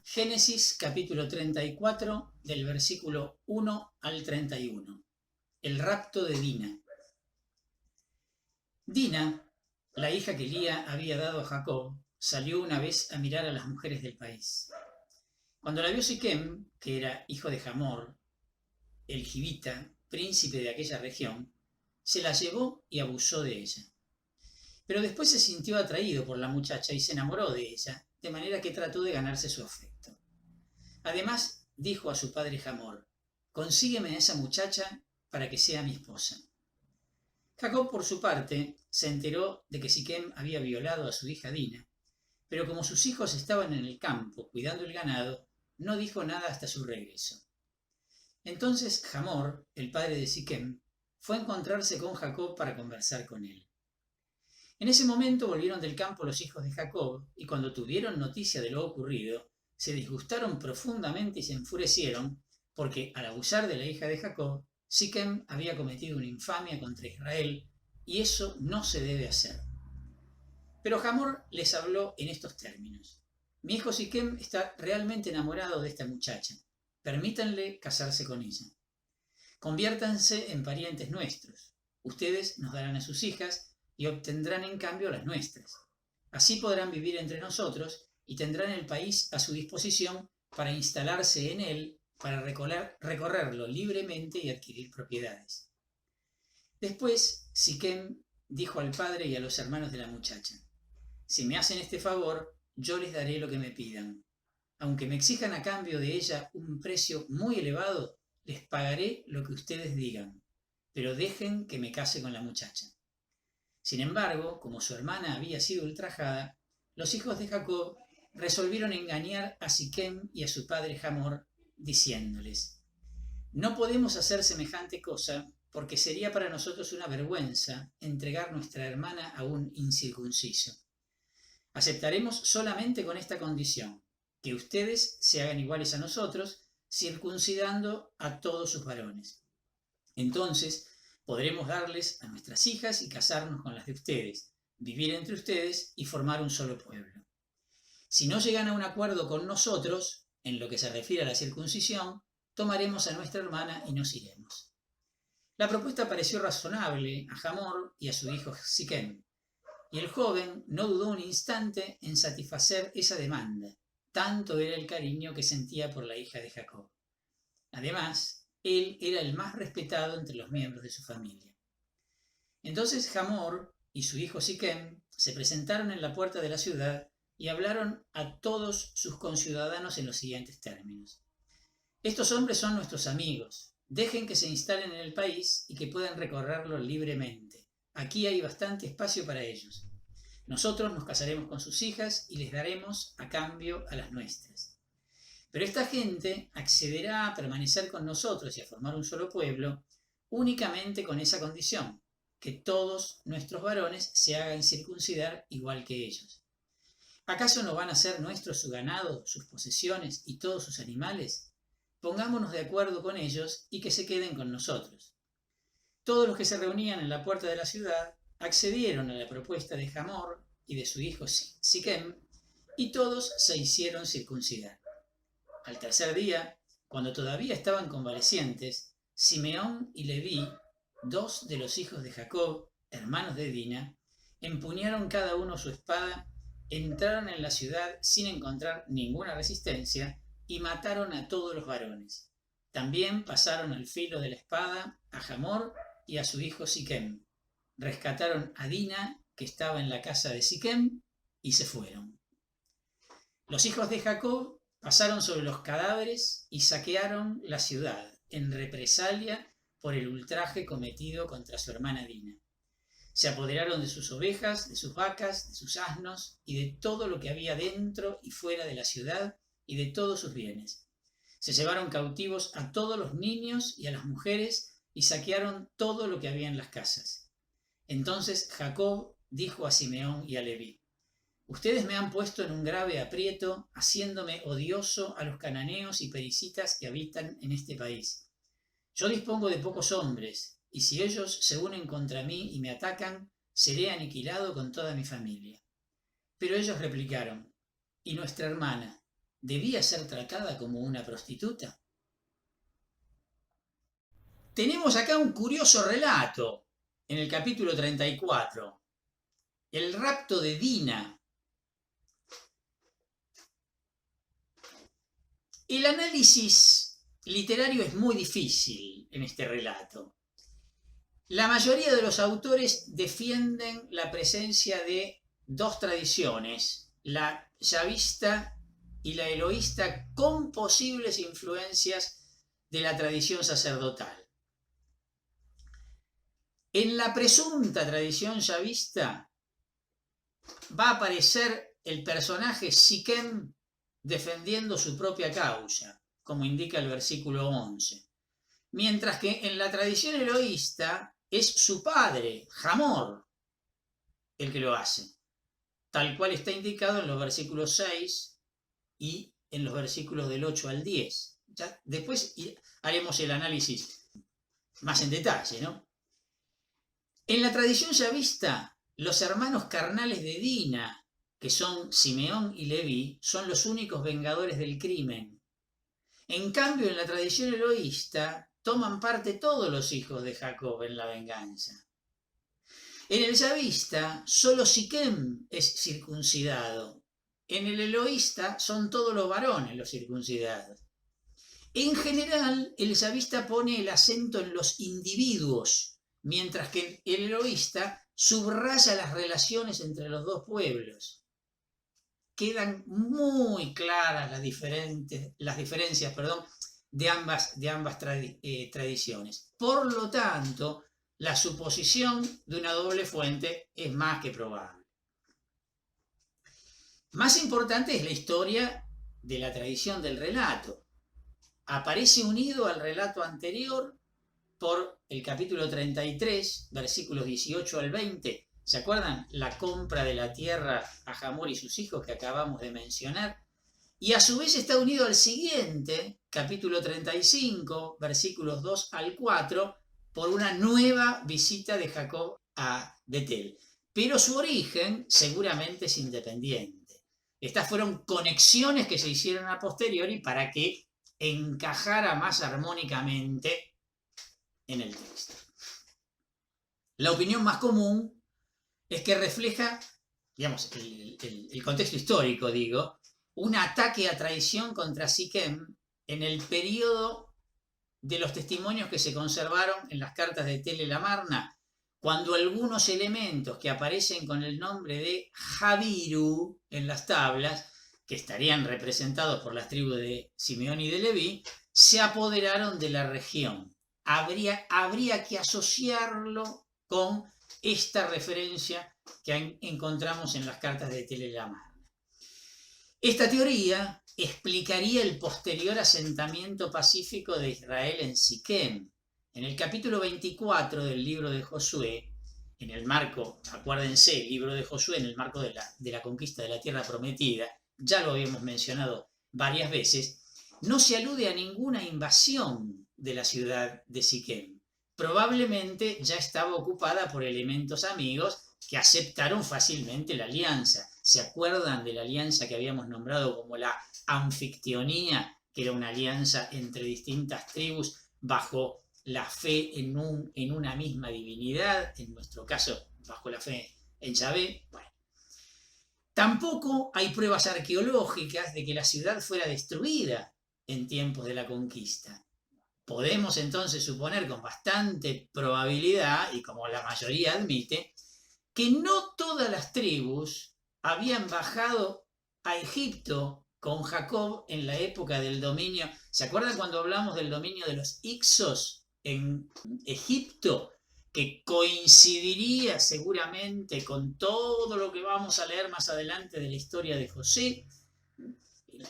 Génesis capítulo 34 del versículo 1 al 31. El rapto de Dina. Dina, la hija que Lía había dado a Jacob, salió una vez a mirar a las mujeres del país. Cuando la vio Siquem, que era hijo de Hamor, el Gibita, príncipe de aquella región, se la llevó y abusó de ella. Pero después se sintió atraído por la muchacha y se enamoró de ella, de manera que trató de ganarse su afecto. Además, dijo a su padre Hamor: consígueme a esa muchacha para que sea mi esposa. Jacob, por su parte, se enteró de que Siquem había violado a su hija Dina, pero como sus hijos estaban en el campo cuidando el ganado, no dijo nada hasta su regreso. Entonces Hamor, el padre de Siquem, fue a encontrarse con Jacob para conversar con él. En ese momento volvieron del campo los hijos de Jacob, y cuando tuvieron noticia de lo ocurrido, se disgustaron profundamente y se enfurecieron, porque al abusar de la hija de Jacob, Siquem había cometido una infamia contra Israel, y eso no se debe hacer. Pero Hamor les habló en estos términos: mi hijo Siquem está realmente enamorado de esta muchacha. Permítanle casarse con ella. Conviértanse en parientes nuestros. Ustedes nos darán a sus hijas y obtendrán en cambio las nuestras. Así podrán vivir entre nosotros y tendrán el país a su disposición para instalarse en él, para recorrerlo libremente y adquirir propiedades. Después, Siquem dijo al padre y a los hermanos de la muchacha: si me hacen este favor, yo les daré lo que me pidan. Aunque me exijan a cambio de ella un precio muy elevado, les pagaré lo que ustedes digan, pero dejen que me case con la muchacha. Sin embargo, como su hermana había sido ultrajada, los hijos de Jacob resolvieron engañar a Siquem y a su padre Hamor, diciéndoles: no podemos hacer semejante cosa, porque sería para nosotros una vergüenza entregar nuestra hermana a un incircunciso. Aceptaremos solamente con esta condición: que ustedes se hagan iguales a nosotros, circuncidando a todos sus varones. Entonces podremos darles a nuestras hijas y casarnos con las de ustedes, vivir entre ustedes y formar un solo pueblo. Si no llegan a un acuerdo con nosotros, en lo que se refiere a la circuncisión, tomaremos a nuestra hermana y nos iremos. La propuesta pareció razonable a Hamor y a su hijo Siquem, y el joven no dudó un instante en satisfacer esa demanda, tanto era el cariño que sentía por la hija de Jacob. Además, él era el más respetado entre los miembros de su familia. Entonces Hamor y su hijo Siquem se presentaron en la puerta de la ciudad y hablaron a todos sus conciudadanos en los siguientes términos: estos hombres son nuestros amigos, dejen que se instalen en el país y que puedan recorrerlo libremente. Aquí hay bastante espacio para ellos. Nosotros nos casaremos con sus hijas y les daremos a cambio a las nuestras. Pero esta gente accederá a permanecer con nosotros y a formar un solo pueblo únicamente con esa condición: que todos nuestros varones se hagan circuncidar igual que ellos. ¿Acaso no van a ser nuestros su ganado, sus posesiones y todos sus animales? Pongámonos de acuerdo con ellos y que se queden con nosotros. Todos los que se reunían en la puerta de la ciudad accedieron a la propuesta de Hamor y de su hijo Siquem, y todos se hicieron circuncidar. Al tercer día, cuando todavía estaban convalecientes, Simeón y Leví, dos de los hijos de Jacob, hermanos de Dina, empuñaron cada uno su espada, entraron en la ciudad sin encontrar ninguna resistencia y mataron a todos los varones. También pasaron al filo de la espada a Hamor y a su hijo Siquem. Rescataron a Dina, que estaba en la casa de Siquem, y se fueron. Los hijos de Jacob pasaron sobre los cadáveres y saquearon la ciudad en represalia por el ultraje cometido contra su hermana Dina. Se apoderaron de sus ovejas, de sus vacas, de sus asnos y de todo lo que había dentro y fuera de la ciudad y de todos sus bienes. Se llevaron cautivos a todos los niños y a las mujeres y saquearon todo lo que había en las casas. Entonces Jacob dijo a Simeón y a Leví: ustedes me han puesto en un grave aprieto, haciéndome odioso a los cananeos y pericitas que habitan en este país. Yo dispongo de pocos hombres, y si ellos se unen contra mí y me atacan, seré aniquilado con toda mi familia. Pero ellos replicaron: ¿y nuestra hermana? debía ser tratada como una prostituta. Tenemos acá un curioso relato en el capítulo 34, el rapto de Dina. El análisis literario es muy difícil en este relato. La mayoría de los autores defienden la presencia de dos tradiciones, la yavista y la eloísta, con posibles influencias de la tradición sacerdotal. En la presunta tradición yavista va a aparecer el personaje Siquem defendiendo su propia causa, como indica el versículo 11. Mientras que en la tradición eloísta es su padre, Hamor, el que lo hace, tal cual está indicado en los versículos 6 y en los versículos del 8 al 10. Ya después haremos el análisis más en detalle, ¿no? En la tradición yavista, los hermanos carnales de Dina, que son Simeón y Leví, son los únicos vengadores del crimen. En cambio, en la tradición eloísta, toman parte todos los hijos de Jacob en la venganza. En el yavista, solo Siquem es circuncidado. En el eloísta son todos los varones los circuncidados. En general, el yavista pone el acento en los individuos, mientras que el eloísta subraya las relaciones entre los dos pueblos. Quedan muy claras las diferencias de ambas tradiciones. Por lo tanto, la suposición de una doble fuente es más que probable. Más importante es la historia de la tradición del relato. Aparece unido al relato anterior por el capítulo 33, versículos 18 al 20. ¿Se acuerdan? La compra de la tierra a Hamor y sus hijos que acabamos de mencionar. Y a su vez está unido al siguiente, capítulo 35, versículos 2 al 4, por una nueva visita de Jacob a Betel. Pero su origen seguramente es independiente. Estas fueron conexiones que se hicieron a posteriori para que encajara más armónicamente en el texto. La opinión más común es que refleja, digamos, el contexto histórico, digo, un ataque a traición contra Siquem en el periodo de los testimonios que se conservaron en las cartas de Tel el Amarna, cuando algunos elementos que aparecen con el nombre de Jabiru en las tablas, que estarían representados por las tribus de Simeón y de Leví, se apoderaron de la región. Habría que asociarlo con esta referencia que encontramos en las cartas de Tel el Amarna. Esta teoría explicaría el posterior asentamiento pacífico de Israel en Siquem. En el capítulo 24 del libro de Josué, en el marco, acuérdense, el libro de Josué en el marco de la conquista de la tierra prometida, ya lo habíamos mencionado varias veces, no se alude a ninguna invasión de la ciudad de Siquem. Probablemente ya estaba ocupada por elementos amigos que aceptaron fácilmente la alianza. ¿Se acuerdan de la alianza que habíamos nombrado como la anfictionía, que era una alianza entre distintas tribus bajo la fe en una misma divinidad, en nuestro caso bajo la fe en Yahvé? Bueno, tampoco hay pruebas arqueológicas de que la ciudad fuera destruida en tiempos de la conquista. Podemos entonces suponer con bastante probabilidad, y como la mayoría admite, que no todas las tribus habían bajado a Egipto con Jacob en la época del dominio. ¿Se acuerdan cuando hablamos del dominio de los Hicsos en Egipto? Que coincidiría seguramente con todo lo que vamos a leer más adelante de la historia de José.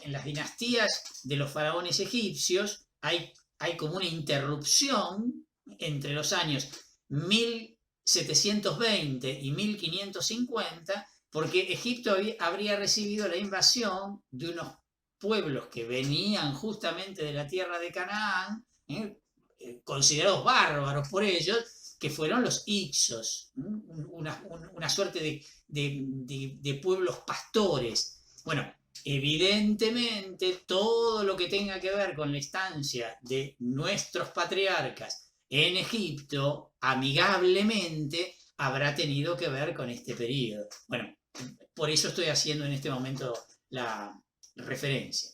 En las dinastías de los faraones egipcios hay como una interrupción entre los años 1720 y 1550, porque Egipto habría recibido la invasión de unos pueblos que venían justamente de la tierra de Canaán, considerados bárbaros por ellos, que fueron los Hicsos, una suerte de pueblos pastores. Bueno, Evidentemente, todo lo que tenga que ver con la estancia de nuestros patriarcas en Egipto, amigablemente, habrá tenido que ver con este periodo. Bueno, por eso estoy haciendo en este momento la referencia.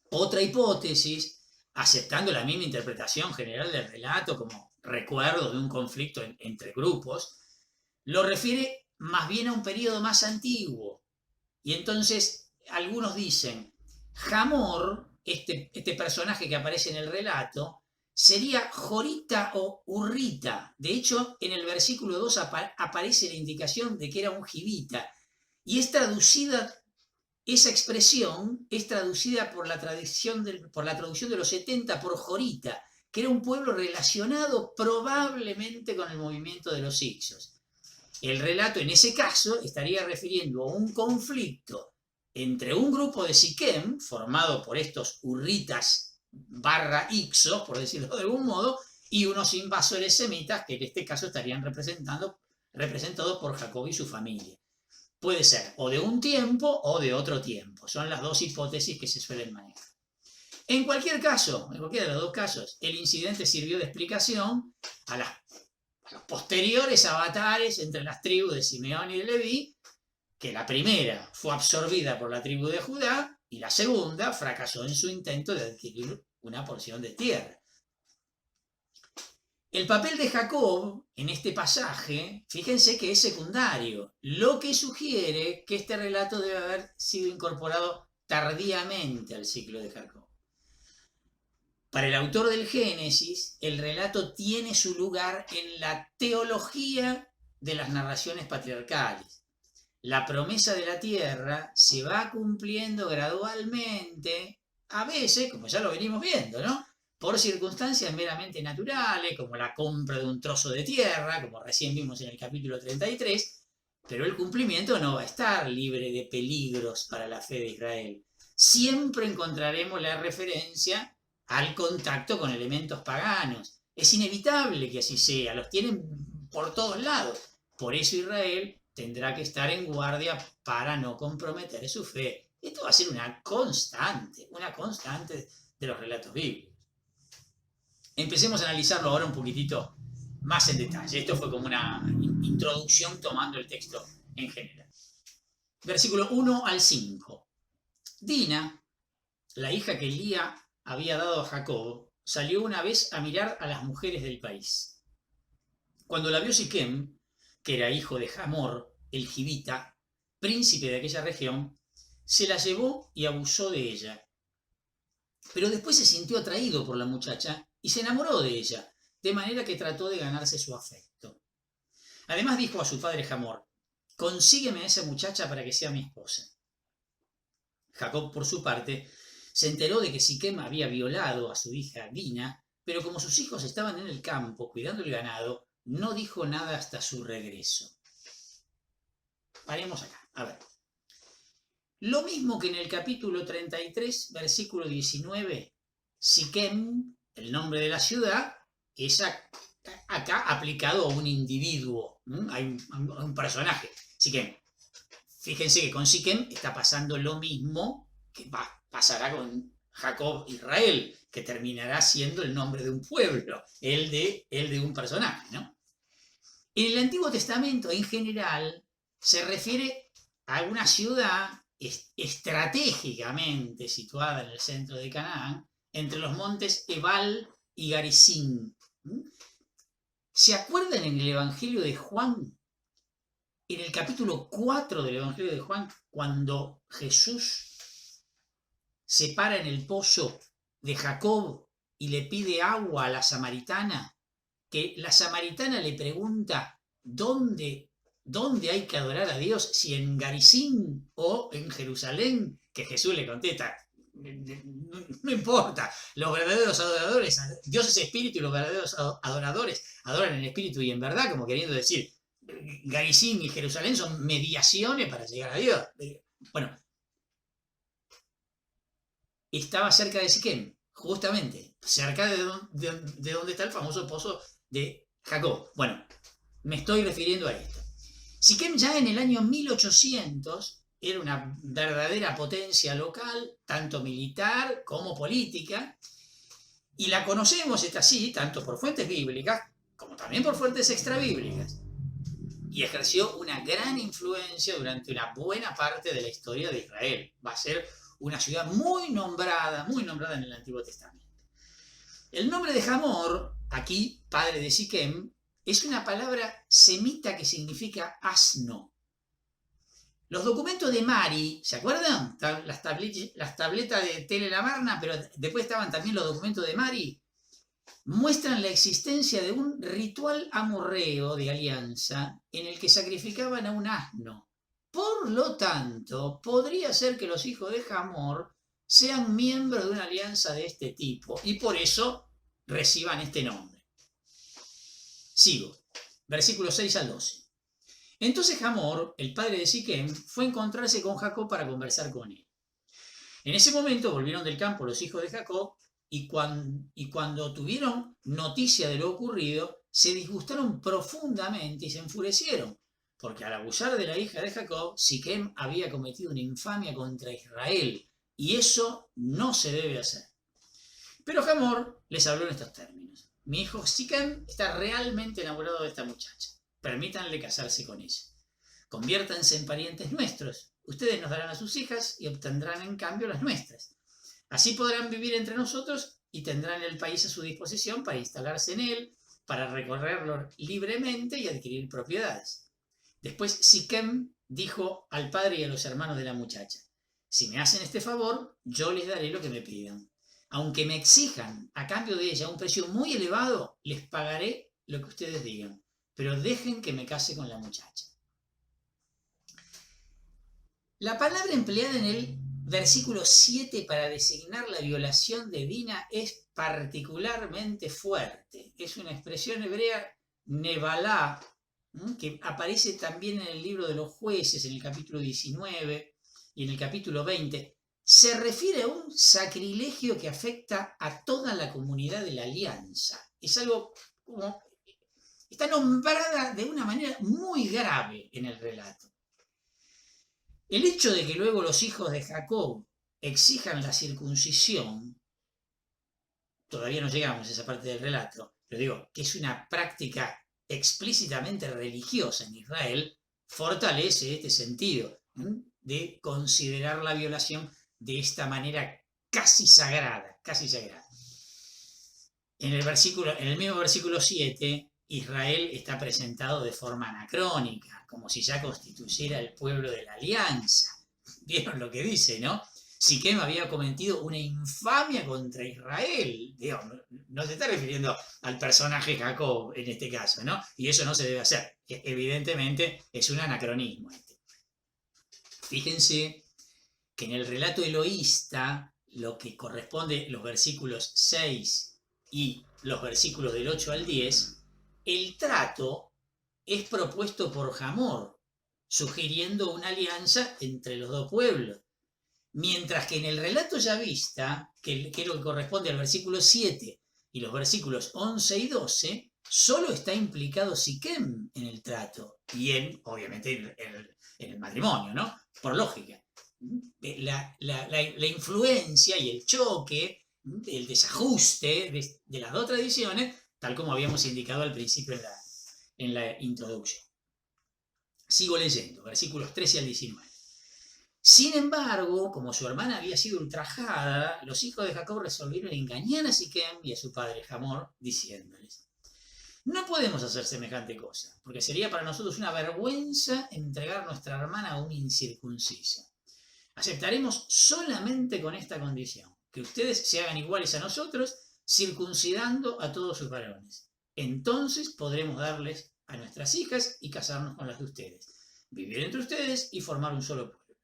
Otra hipótesis, aceptando la misma interpretación general del relato como recuerdo de un conflicto entre grupos, lo refiere más bien a un periodo más antiguo. Y entonces algunos dicen, Hamor, este personaje que aparece en el relato, sería Jorita o Urrita. De hecho, en el versículo 2 aparece la indicación de que era un jibita. Y es traducida, esa expresión es traducida por la traducción de los 70 por Jorita, que era un pueblo relacionado probablemente con el movimiento de los Hicsos. El relato en ese caso estaría refiriendo a un conflicto entre un grupo de Siquem, formado por estos urritas barra Ixos, por decirlo de algún modo, y unos invasores semitas que en este caso estarían representados por Jacob y su familia. Puede ser o de un tiempo o de otro tiempo. Son las dos hipótesis que se suelen manejar. En cualquier caso, en cualquiera de los dos casos, el incidente sirvió de explicación a los posteriores avatares entre las tribus de Simeón y de Leví, que la primera fue absorbida por la tribu de Judá y la segunda fracasó en su intento de adquirir una porción de tierra. El papel de Jacob en este pasaje, fíjense que es secundario, lo que sugiere que este relato debe haber sido incorporado tardíamente al ciclo de Jacob. Para el autor del Génesis, el relato tiene su lugar en la teología de las narraciones patriarcales. La promesa de la tierra se va cumpliendo gradualmente, a veces, como ya lo venimos viendo, ¿no?, por circunstancias meramente naturales, como la compra de un trozo de tierra, como recién vimos en el capítulo 33, pero el cumplimiento no va a estar libre de peligros para la fe de Israel. Siempre encontraremos la referencia al contacto con elementos paganos. Es inevitable que así sea, los tienen por todos lados. Por eso Israel tendrá que estar en guardia para no comprometer su fe. Esto va a ser una constante de los relatos bíblicos. Empecemos a analizarlo ahora un poquitito más en detalle. Esto fue como una introducción tomando el texto en general. Versículo 1 al 5. Dina, la hija que Lía había dado a Jacob, salió una vez a mirar a las mujeres del país. Cuando la vio Siquem, que era hijo de Hamor, el jibita, príncipe de aquella región, se la llevó y abusó de ella. Pero después se sintió atraído por la muchacha y se enamoró de ella, de manera que trató de ganarse su afecto. Además dijo a su padre Hamor, consígueme a esa muchacha para que sea mi esposa. Jacob, por su parte, se enteró de que Siquem había violado a su hija Dina, pero como sus hijos estaban en el campo cuidando el ganado, no dijo nada hasta su regreso. Paremos acá, a ver. Lo mismo que en el capítulo 33, versículo 19, Siquem, el nombre de la ciudad, es acá aplicado a un individuo, a un personaje. Siquem. Fíjense que con Siquem está pasando lo mismo que pasará con Jacob Israel, que terminará siendo el nombre de un pueblo, el de un personaje, ¿no? En el Antiguo Testamento, en general, se refiere a una ciudad estratégicamente situada en el centro de Canaán, entre los montes Ebal y Garizim. ¿Se acuerdan en el Evangelio de Juan? En el capítulo 4 del Evangelio de Juan, cuando Jesús se para en el pozo de Jacob y le pide agua a la samaritana, que la samaritana le pregunta ¿dónde hay que adorar a Dios? Si en Garizim o en Jerusalén, que Jesús le contesta, no importa, los verdaderos adoradores, Dios es espíritu y los verdaderos adoradores adoran en espíritu y en verdad, como queriendo decir, Garizim y Jerusalén son mediaciones para llegar a Dios. Bueno, estaba cerca de Siquem, justamente, cerca de donde está el famoso pozo de Jacob. Bueno, me estoy refiriendo a esto. Siquem ya en el año 1800 era una verdadera potencia local, tanto militar como política, y la conocemos, está así, tanto por fuentes bíblicas como también por fuentes extrabíblicas. Y ejerció una gran influencia durante una buena parte de la historia de Israel. Va a ser una ciudad muy nombrada en el Antiguo Testamento. El nombre de Hamor, aquí padre de Siquem, es una palabra semita que significa asno. Los documentos de Mari, ¿se acuerdan? Las tabletas de Telelamarna, pero después estaban también los documentos de Mari, muestran la existencia de un ritual amorreo de alianza en el que sacrificaban a un asno. Por lo tanto, podría ser que los hijos de Hamor sean miembros de una alianza de este tipo y por eso reciban este nombre. Sigo, versículos 6 al 12. Entonces Hamor, el padre de Siquem, fue a encontrarse con Jacob para conversar con él. En ese momento volvieron del campo los hijos de Jacob y cuando tuvieron noticia de lo ocurrido, se disgustaron profundamente y se enfurecieron, porque al abusar de la hija de Jacob, Siquem había cometido una infamia contra Israel, y eso no se debe hacer. Pero Hamor les habló en estos términos: mi hijo Siquem está realmente enamorado de esta muchacha. Permítanle casarse con ella. Conviértanse en parientes nuestros. Ustedes nos darán a sus hijas y obtendrán en cambio las nuestras. Así podrán vivir entre nosotros y tendrán el país a su disposición para instalarse en él, para recorrerlo libremente y adquirir propiedades. Después Siquem dijo al padre y a los hermanos de la muchacha: si me hacen este favor, yo les daré lo que me pidan. Aunque me exijan a cambio de ella un precio muy elevado, les pagaré lo que ustedes digan. Pero dejen que me case con la muchacha. La palabra empleada en el versículo 7 para designar la violación de Dina es particularmente fuerte. Es una expresión hebrea, nebalá, que aparece también en el libro de los jueces, en el capítulo 19 y en el capítulo 20. Se refiere a un sacrilegio que afecta a toda la comunidad de la alianza. Es algo como... está nombrada de una manera muy grave en el relato. El hecho de que luego los hijos de Jacob exijan la circuncisión, todavía no llegamos a esa parte del relato, pero digo que es una práctica explícitamente religiosa en Israel, fortalece este sentido de considerar la violación de esta manera casi sagrada, casi sagrada. En el mismo versículo 7, Israel está presentado de forma anacrónica, como si ya constituyera el pueblo de la alianza. ¿Vieron lo que dice, no? Siquem había cometido una infamia contra Israel. Digo, no se está refiriendo al personaje Jacob en este caso, ¿no? Y eso no se debe hacer. Evidentemente es un anacronismo. Fíjense que en el relato eloísta, lo que corresponde los versículos 6 y los versículos del 8 al 10, el trato es propuesto por Hamor, sugiriendo una alianza entre los dos pueblos. Mientras que en el relato yavista, que es lo que corresponde al versículo 7 y los versículos 11 y 12, solo está implicado Siquem en el trato y obviamente, en el matrimonio, ¿no? Por lógica. La influencia y el choque, el desajuste de las dos tradiciones, tal como habíamos indicado al principio en la introducción. Sigo leyendo, versículos 13 al 19. Sin embargo, como su hermana había sido ultrajada, los hijos de Jacob resolvieron engañar a Siquem y a su padre Hamor, diciéndoles: no podemos hacer semejante cosa, porque sería para nosotros una vergüenza entregar nuestra hermana a un incircunciso. Aceptaremos solamente con esta condición: que ustedes se hagan iguales a nosotros, circuncidando a todos sus varones. Entonces podremos darles a nuestras hijas y casarnos con las de ustedes, vivir entre ustedes y formar un solo pueblo.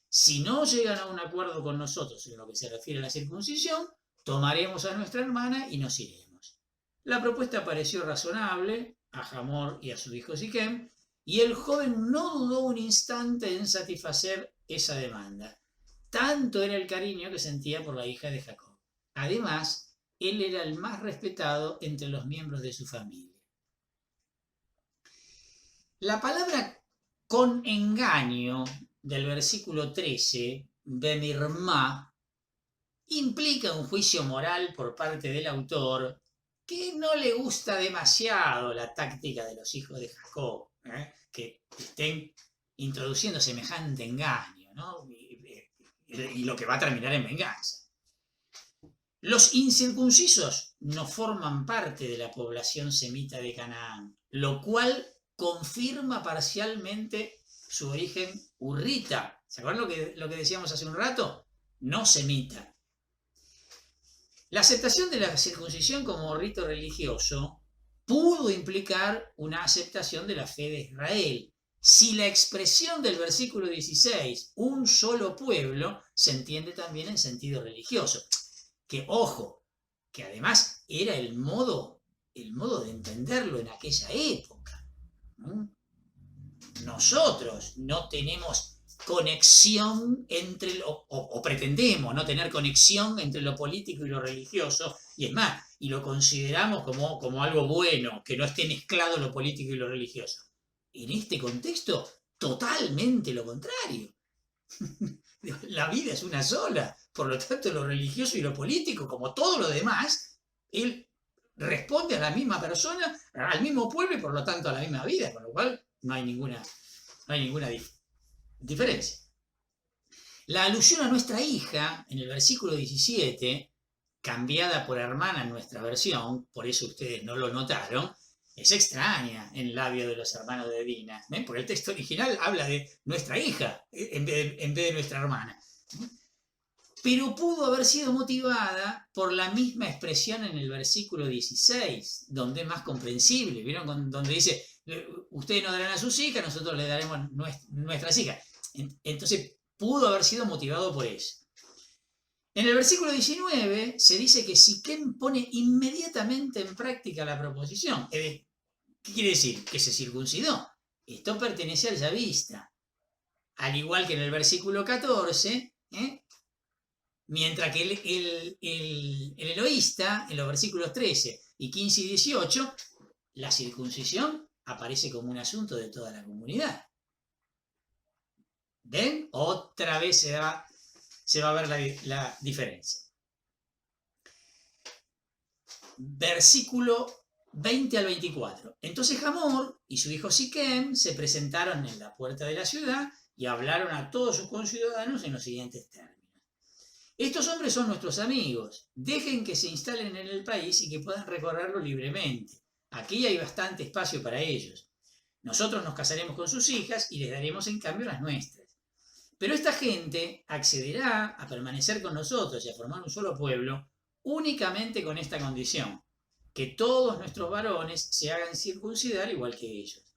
Si no llegan a un acuerdo con nosotros en lo que se refiere a la circuncisión, tomaremos a nuestra hermana y nos iremos. La propuesta pareció razonable a Hamor y a su hijo Siquem, y el joven no dudó un instante en satisfacer esa demanda. Tanto era el cariño que sentía por la hija de Jacob. Además, él era el más respetado entre los miembros de su familia. La palabra con engaño del versículo 13, Bemirmá, implica un juicio moral por parte del autor que no le gusta demasiado la táctica de los hijos de Jacob, que estén introduciendo semejante engaño, ¿no? Y lo que va a terminar en venganza. Los incircuncisos no forman parte de la población semita de Canaán, lo cual confirma parcialmente su origen hurrita. ¿Se acuerdan lo que decíamos hace un rato? No semita. La aceptación de la circuncisión como rito religioso pudo implicar una aceptación de la fe de Israel. Si la expresión del versículo 16, un solo pueblo, se entiende también en sentido religioso. Que, ojo, que además era el modo de entenderlo en aquella época. Nosotros no tenemos conexión entre o pretendemos no tener conexión entre lo político y lo religioso, y es más, y lo consideramos como algo bueno, que no esté mezclado lo político y lo religioso. En este contexto, totalmente lo contrario. La vida es una sola, por lo tanto lo religioso y lo político, como todo lo demás, él responde a la misma persona, al mismo pueblo y por lo tanto a la misma vida, con lo cual no hay ninguna diferencia. La alusión a nuestra hija en el versículo 17, cambiada por hermana en nuestra versión, por eso ustedes no lo notaron, es extraña en el labio de los hermanos de Dina, porque el texto original habla de nuestra hija en vez de nuestra hermana. Pero pudo haber sido motivada por la misma expresión en el versículo 16, donde es más comprensible. ¿Vieron? Donde dice, ustedes nos darán a sus hijas, nosotros les daremos nuestras hijas. Entonces, pudo haber sido motivado por eso. En el versículo 19 se dice que Siquem pone inmediatamente en práctica la proposición. ¿Qué quiere decir? Que se circuncidó. Esto pertenece al yavista. Al igual que en el versículo 14, mientras que el eloísta, en los versículos 13 y 15 y 18, la circuncisión aparece como un asunto de toda la comunidad. ¿Ven? Otra vez se va a ver la diferencia. Versículo 20 al 24. Entonces Hamor y su hijo Siquem se presentaron en la puerta de la ciudad y hablaron a todos sus conciudadanos en los siguientes términos. Estos hombres son nuestros amigos. Dejen que se instalen en el país y que puedan recorrerlo libremente. Aquí hay bastante espacio para ellos. Nosotros nos casaremos con sus hijas y les daremos en cambio las nuestras. Pero esta gente accederá a permanecer con nosotros y a formar un solo pueblo únicamente con esta condición, que todos nuestros varones se hagan circuncidar igual que ellos.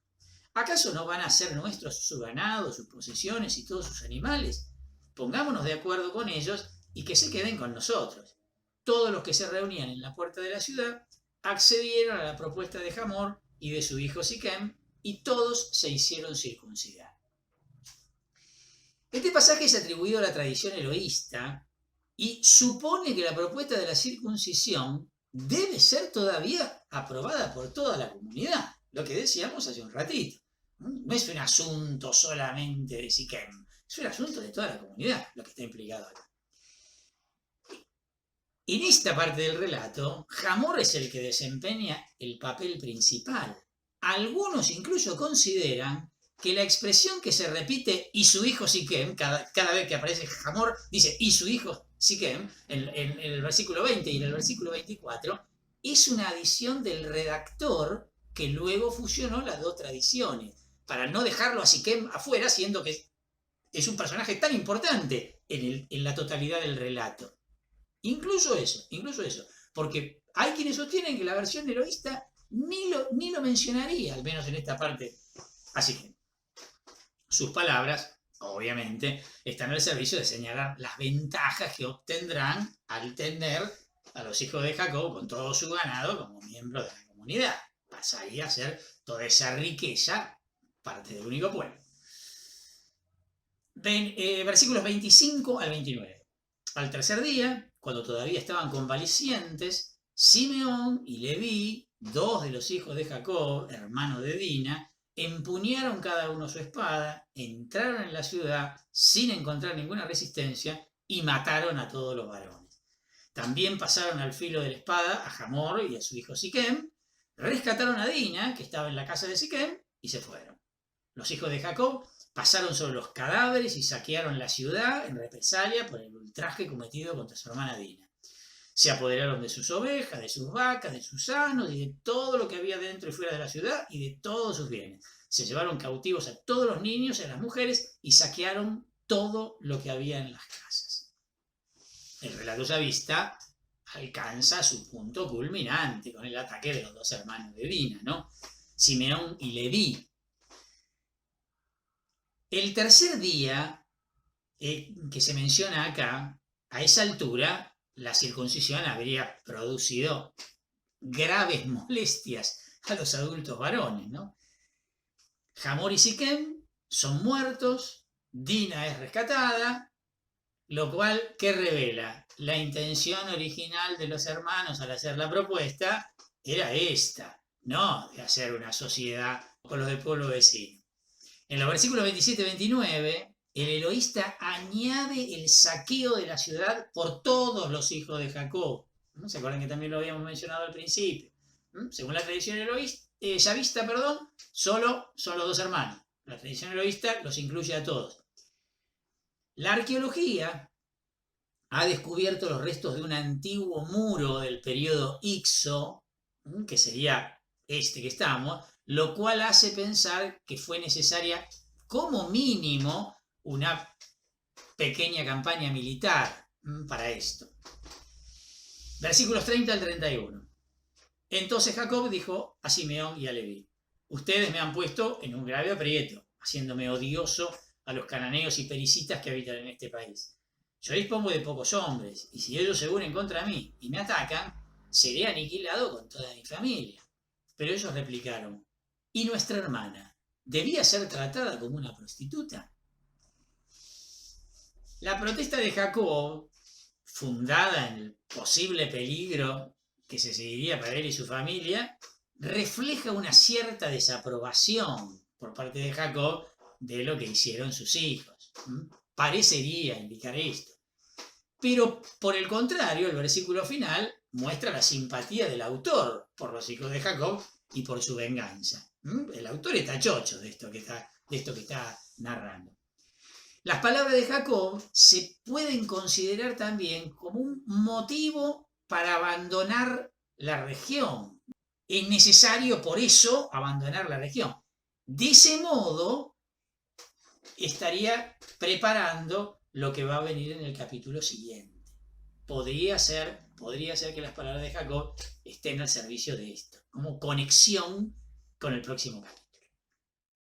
¿Acaso no van a ser nuestros su ganado, sus posesiones y todos sus animales? Pongámonos de acuerdo con ellos y que se queden con nosotros. Todos los que se reunían en la puerta de la ciudad accedieron a la propuesta de Hamor y de su hijo Siquem, y todos se hicieron circuncidar. Este pasaje es atribuido a la tradición eloísta y supone que la propuesta de la circuncisión debe ser todavía aprobada por toda la comunidad, lo que decíamos hace un ratito. No es un asunto solamente de Siquem, es un asunto de toda la comunidad lo que está implicado acá. En esta parte del relato, Hamor es el que desempeña el papel principal. Algunos incluso consideran que la expresión que se repite y su hijo Siquem, cada vez que aparece Hamor, dice y su hijo Siquem, en el versículo 20 y en el versículo 24, es una adición del redactor que luego fusionó las dos tradiciones, para no dejarlo a Siquem afuera, siendo que es un personaje tan importante en la totalidad del relato. Incluso eso, porque hay quienes sostienen que la versión eloísta ni lo mencionaría, al menos en esta parte. Así que sus palabras, obviamente, están al servicio de señalar las ventajas que obtendrán al tener a los hijos de Jacob con todo su ganado como miembros de la comunidad. Pasaría a ser toda esa riqueza parte del único pueblo. Versículos 25 al 29. Al tercer día, cuando todavía estaban convalecientes, Simeón y Leví, dos de los hijos de Jacob, hermanos de Dina, empuñaron cada uno su espada, entraron en la ciudad sin encontrar ninguna resistencia y mataron a todos los varones. También pasaron al filo de la espada a Hamor y a su hijo Siquem, rescataron a Dina, que estaba en la casa de Siquem, y se fueron. Los hijos de Jacob pasaron sobre los cadáveres y saquearon la ciudad en represalia por el ultraje cometido contra su hermana Dina. Se apoderaron de sus ovejas, de sus vacas, de sus asnos y de todo lo que había dentro y fuera de la ciudad y de todos sus bienes. Se llevaron cautivos a todos los niños y a las mujeres y saquearon todo lo que había en las casas. El relato yavista alcanza su punto culminante con el ataque de los dos hermanos de Dina, ¿no? Simeón y Leví. El tercer día que se menciona acá, a esa altura, la circuncisión habría producido graves molestias a los adultos varones, ¿no? Hamor y Siquem son muertos, Dina es rescatada, lo cual, ¿qué revela? La intención original de los hermanos al hacer la propuesta era esta, no de hacer una sociedad con los del pueblo vecino. En los versículos 27 y 29, el eloísta añade el saqueo de la ciudad por todos los hijos de Jacob. ¿Se acuerdan que también lo habíamos mencionado al principio? Según la tradición yavista, solo son los dos hermanos. La tradición eloísta los incluye a todos. La arqueología ha descubierto los restos de un antiguo muro del periodo Ixo, que sería este que estamos, lo cual hace pensar que fue necesaria como mínimo una pequeña campaña militar para esto. Versículos 30 al 31. Entonces Jacob dijo a Simeón y a Leví: ustedes me han puesto en un grave aprieto, haciéndome odioso a los cananeos y pericitas que habitan en este país. Yo dispongo de pocos hombres, y si ellos se unen contra mí y me atacan, seré aniquilado con toda mi familia. Pero ellos replicaron: ¿y nuestra hermana debía ser tratada como una prostituta? La protesta de Jacob, fundada en el posible peligro que se seguiría para él y su familia, refleja una cierta desaprobación por parte de Jacob de lo que hicieron sus hijos. Parecería indicar esto. Pero por el contrario, el versículo final muestra la simpatía del autor por los hijos de Jacob y por su venganza. El autor está chocho de esto que está narrando. Las palabras de Jacob se pueden considerar también como un motivo para abandonar la región. Es necesario, por eso, abandonar la región. De ese modo, estaría preparando lo que va a venir en el capítulo siguiente. Podría ser que las palabras de Jacob estén al servicio de esto, como conexión con el próximo capítulo.